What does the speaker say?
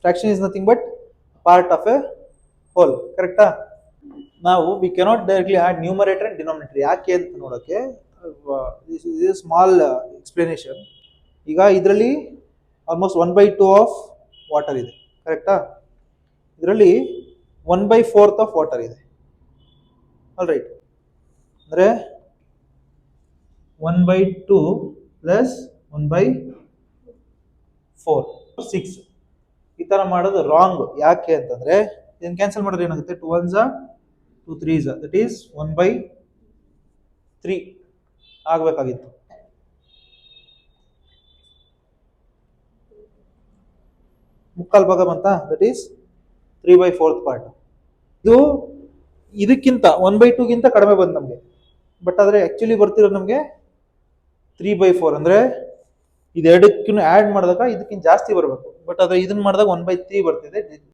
Fraction is nothing but part of a whole. ಕರೆಕ್ಟಾ? ನಾವು we cannot directly add numerator and denominator. ಯಾಕೆ ಅಂತ ನೋಡೋಕೆ ಸ್ಮಾಲ್ ಎಕ್ಸ್ಪ್ಲನೇಷನ್. ಈಗ ಇದರಲ್ಲಿ ಆಲ್ಮೋಸ್ಟ್ 1/2 ಆಫ್ ವಾಟರ್ ಇದೆ. ಕರೆಕ್ಟಾ? ಇದರಲ್ಲಿ 1/4 ಆಫ್ ವಾಟರ್ ಇದೆ. ಆಲ್ ರೈಟ್, ಅಂದರೆ 1/2 ಪ್ಲಸ್ 1/4 6. ಈ ತರ ಮಾಡೋದು ರಾಂಗ್. ಯಾಕೆ ಅಂತಂದ್ರೆ ಇದನ್ನ ಕ್ಯಾನ್ಸಲ್ ಮಾಡಿದ್ರೆ ಏನಾಗುತ್ತೆ? 2 1s 2 3s, ದಟ್ ಈಸ್ 1/3 ಆಗಬೇಕಾಗಿತ್ತು. ಮುಕ್ಕಾಲು ಭಾಗ ಬಂತ, ದಟ್ ಈಸ್ 3/4 ಪಾರ್ಟ್. ಇದು ಇದಕ್ಕಿಂತ 1/2 ಗಿಂತ ಕಡಿಮೆ ಬಂತು ನಮಗೆ. ಬಟ್ ಆದ್ರೆ ಆಕ್ಚುಲಿ ಬರ್ತಿರೋ ನಮಗೆ 3/4. ಅಂದ್ರೆ ಇದೆರಡಕ್ಕೂ ಆಡ್ ಮಾಡಿದಾಗ ಇದಕ್ಕಿಂತ ಜಾಸ್ತಿ ಬರಬೇಕು. ಬಟ್ ಆದ್ರೆ ಇದನ್ನ ಮಾಡಿದಾಗ 1/3 ಬರ್ತಿದೆ.